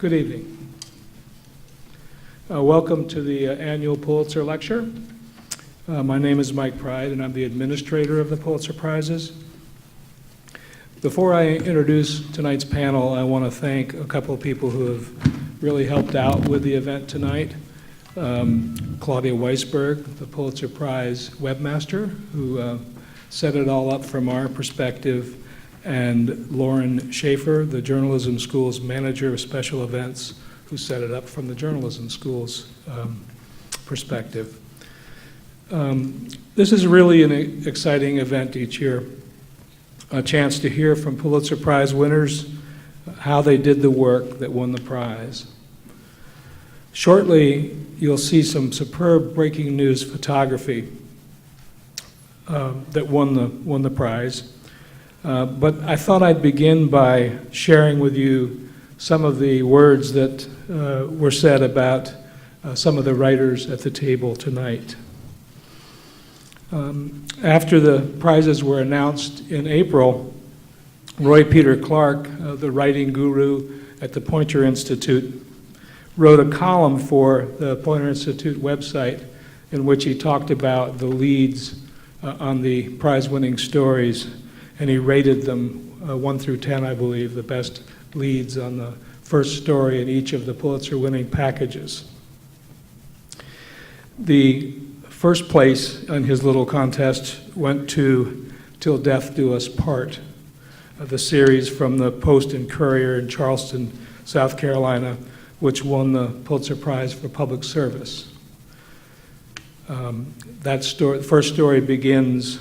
Good evening. Welcome to the annual Pulitzer Lecture. My name is Mike Pride, and I'm the administrator of the Pulitzer Prizes. Before I introduce tonight's panel, I want to thank a couple of people who have really helped out with the event tonight. Claudia Weisberg, the Pulitzer Prize webmaster, who set it all up from our perspective, and Lauren Schaefer, the Journalism School's manager of special events, who set it up from the Journalism School's perspective. This is really an exciting event each year, a chance to hear from Pulitzer Prize winners how they did the work that won the prize. Shortly, you'll see some superb breaking news photography that won the prize. But I thought I'd begin by sharing with you some of the words that were said about some of the writers at the table tonight. After the prizes were announced in April, Roy Peter Clark, the writing guru at the Poynter Institute, wrote a column for the Poynter Institute website in which he talked about the leads on the prize-winning stories, and he rated them 1 through 10, I believe, the best leads on the first story in each of the Pulitzer-winning packages. The first place in his little contest went to Till Death Do Us Part, the series from the Post and Courier in Charleston, South Carolina, which won the Pulitzer Prize for Public Service. That story, the first story begins,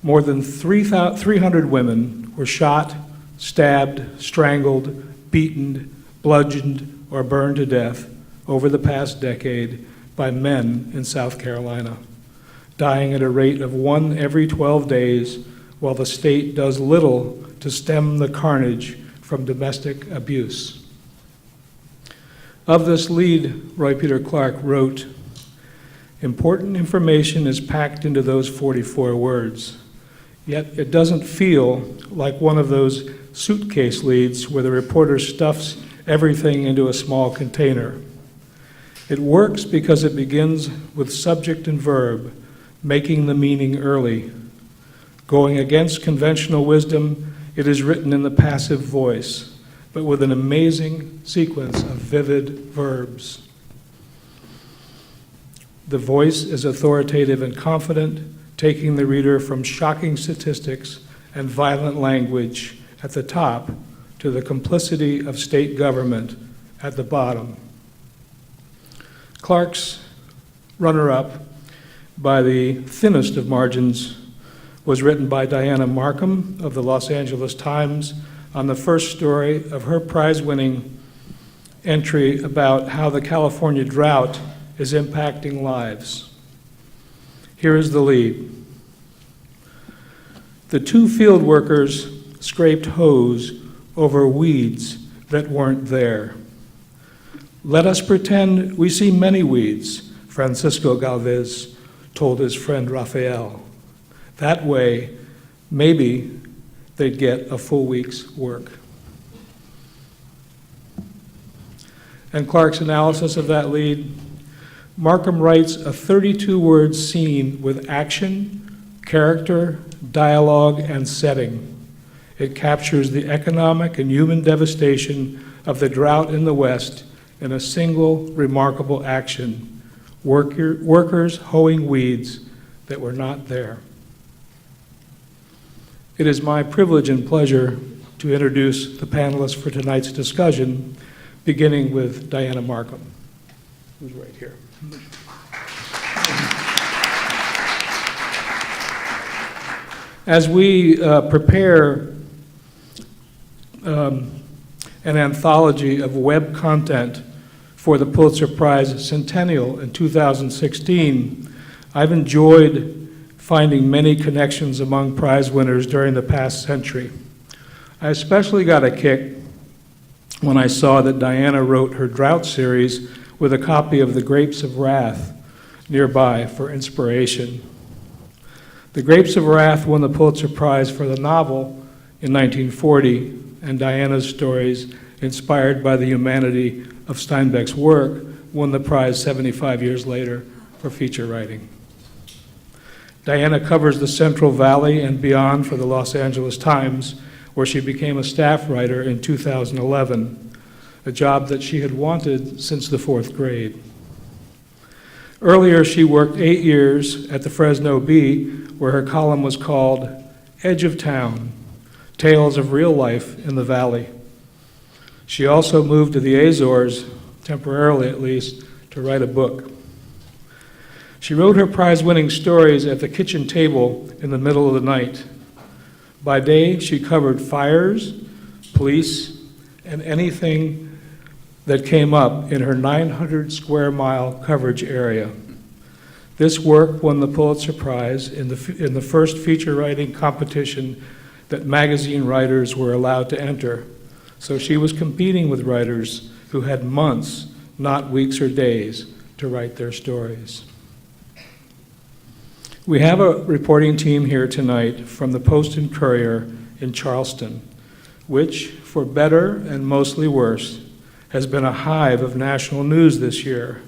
more than 300 women were shot, stabbed, strangled, beaten, bludgeoned, or burned to death over the past decade by men in South Carolina, dying at a rate of 1 every 12 days, while the state does little to stem the carnage from domestic abuse. Of this lead, Roy Peter Clark wrote, "Important information is packed into those 44 words. Yet it doesn't feel like one of those suitcase leads where the reporter stuffs everything into a small container. It works because it begins with subject and verb, making the meaning early. Going against conventional wisdom, it is written in the passive voice, but with an amazing sequence of vivid verbs. The voice is authoritative and confident, taking the reader from shocking statistics and violent language at the top to the complicity of state government at the bottom." Clark's runner-up, by the thinnest of margins, was written by Diana Marcum of the Los Angeles Times on the first story of her prize-winning entry about how the California drought is impacting lives. Here is the lead. "The 2 field workers scraped hose over weeds that weren't there. Let us pretend we see many weeds," Francisco Galvez told his friend Rafael. That way, maybe they'd get a full week's work. And Clark's analysis of that lead, Marcum writes a 32-word scene with action, character, dialogue, and setting. It captures the economic and human devastation of the drought in the West in a single remarkable action, workers hoeing weeds that were not there. It is my privilege and pleasure to introduce the panelists for tonight's discussion, beginning with Diana Marcum, who's right here. As we prepare an anthology of web content for the Pulitzer Prize Centennial in 2016, I've enjoyed finding many connections among prize winners during the past century. I especially got a kick when I saw that Diana wrote her drought series with a copy of The Grapes of Wrath nearby for inspiration. The Grapes of Wrath won the Pulitzer Prize for the novel in 1940, and Diana's stories inspired by the humanity of Steinbeck's work, won the prize 75 years later for feature writing. Diana covers the Central Valley and beyond for the Los Angeles Times, where she became a staff writer in 2011, a job that she had wanted since the 4th grade. Earlier, she worked 8 years at the Fresno Bee, where her column was called Edge of Town, Tales of Real Life in the Valley. She also moved to the Azores, temporarily at least, to write a book. She wrote her prize-winning stories at the kitchen table in the middle of the night. By day, she covered fires, police, and anything that came up in her 900-square-mile coverage area. This work won the Pulitzer Prize in the first feature writing competition that magazine writers were allowed to enter. So she was competing with writers who had months, not weeks or days, to write their stories. We have a reporting team here tonight from the Post and Courier in Charleston, which, for better and mostly worse, has been a hive of national news this year.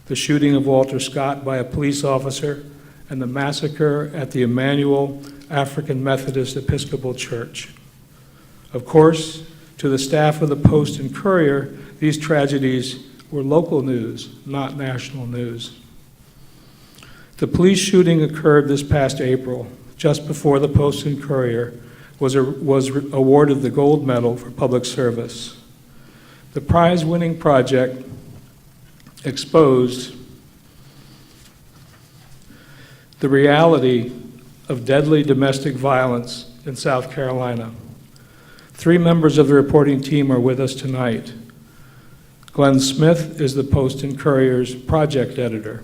The shooting of Walter Scott by a police officer and the massacre at the Emmanuel African Methodist Episcopal Church. Of course, to the staff of the Post and Courier, these tragedies were local news, not national news. The police shooting occurred this past April, just before the Post and Courier was awarded the gold medal for public service. The prize-winning project exposed the reality of deadly domestic violence in South Carolina. 3 members of the reporting team are with us tonight. Glenn Smith is the Post and Courier's project editor.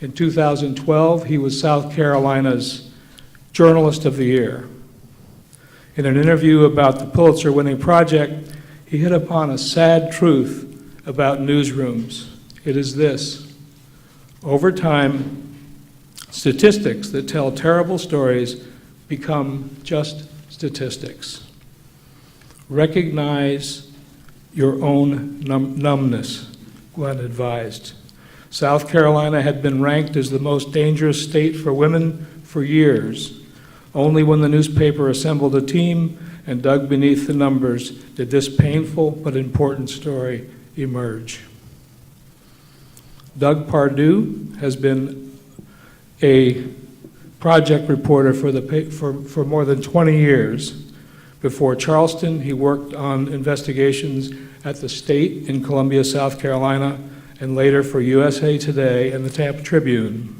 In 2012, he was South Carolina's Journalist of the Year. In an interview about the Pulitzer-winning project, he hit upon a sad truth about newsrooms. It is this: over time, statistics that tell terrible stories become just statistics. Recognize your own numbness, Glenn advised. South Carolina had been ranked as the most dangerous state for women for years. Only when the newspaper assembled a team and dug beneath the numbers did this painful but important story emerge. Doug Pardue has been a project reporter for more than 20 years. Before Charleston, he worked on investigations at the State in Columbia, South Carolina, and later for USA Today and the Tampa Tribune.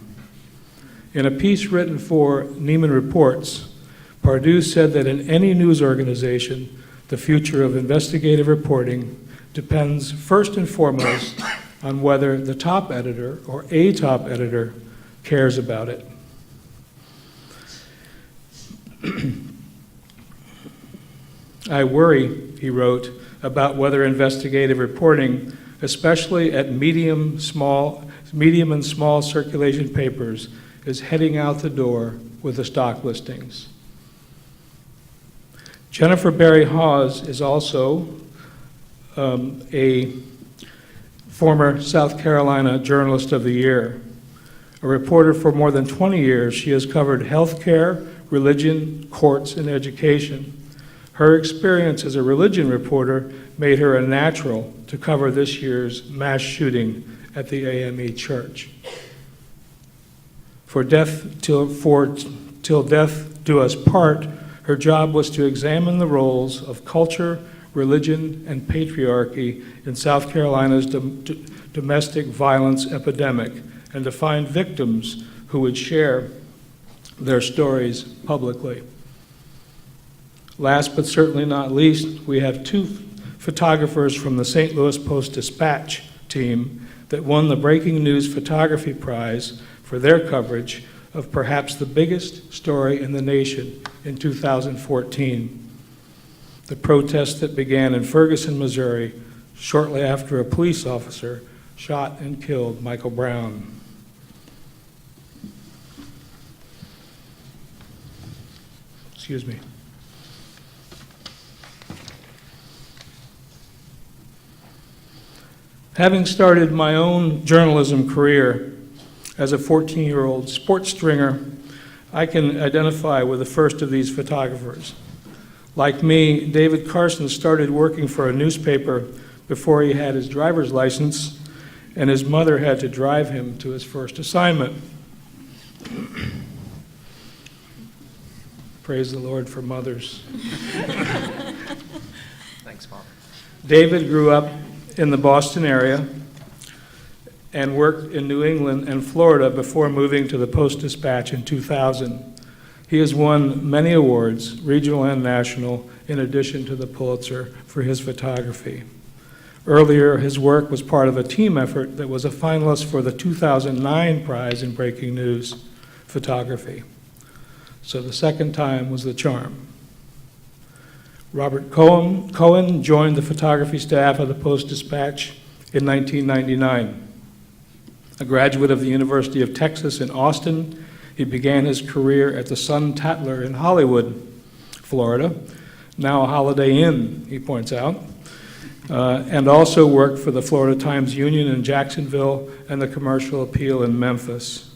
In a piece written for Neiman Reports, Pardue said that in any news organization, the future of investigative reporting depends first and foremost on whether the top editor or a top editor cares about it. I worry, he wrote, about whether investigative reporting, especially at medium and small circulation papers, is heading out the door with the stock listings. Jennifer Berry Hawes is also a former South Carolina Journalist of the Year. A reporter for more than 20 years, she has covered healthcare, religion, courts, and education. Her experience as a religion reporter made her a natural to cover this year's mass shooting at the AME Church. Till death do us part, her job was to examine the roles of culture, religion, and patriarchy in South Carolina's domestic violence epidemic, and to find victims who would share their stories publicly. Last but certainly not least, we have 2 photographers from the St. Louis Post-Dispatch team that won the Breaking News Photography Prize for their coverage of perhaps the biggest story in the nation in 2014, the protest that began in Ferguson, Missouri, shortly after a police officer shot and killed Michael Brown. Excuse me. Having started my own journalism career as a 14-year-old sports stringer, I can identify with the first of these photographers. Like me, David Carson started working for a newspaper before he had his driver's license, and his mother had to drive him to his first assignment. Praise the Lord for mothers. Thanks, Mom. David grew up in the Boston area and worked in New England and Florida before moving to the Post-Dispatch in 2000. He has won many awards, regional and national, in addition to the Pulitzer for his photography. Earlier, his work was part of a team effort that was a finalist for the 2009 prize in breaking news photography. So the second time was the charm. Robert Cohen joined the photography staff of the Post-Dispatch in 1999. A graduate of the University of Texas in Austin, he began his career at the Sun-Tatler in Hollywood, Florida, now a Holiday Inn, he points out, and also worked for the Florida Times-Union in Jacksonville and the Commercial Appeal in Memphis.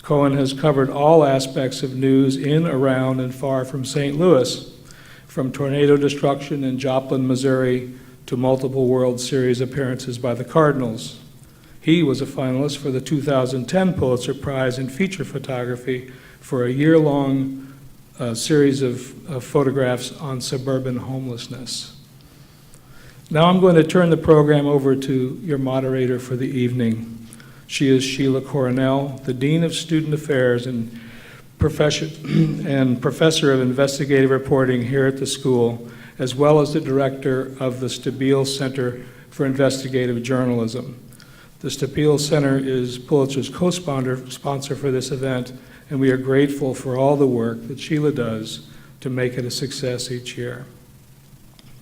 Cohen has covered all aspects of news in, around, and far from St. Louis, from tornado destruction in Joplin, Missouri, to multiple World Series appearances by the Cardinals. He was a finalist for the 2010 Pulitzer Prize in feature photography for a year-long series of photographs on suburban homelessness. Now I'm going to turn the program over to your moderator for the evening. She is Sheila Coronel, the Dean of Student Affairs and Professor of Investigative Reporting here at the school, as well as the Director of the Stabile Center for Investigative Journalism. The Stabile Center is Pulitzer's co-sponsor for this event, and we are grateful for all the work that Sheila does to make it a success each year.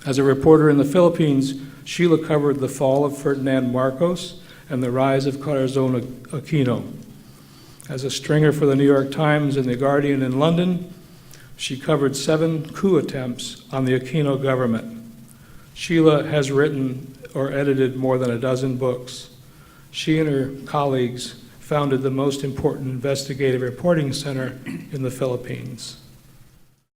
As a reporter in the Philippines, Sheila covered the fall of Ferdinand Marcos and the rise of Corazon Aquino. As a stringer for the New York Times and The Guardian in London, she covered 7 coup attempts on the Aquino government. Sheila has written or edited more than a dozen books. She and her colleagues founded the most important investigative reporting center in the Philippines.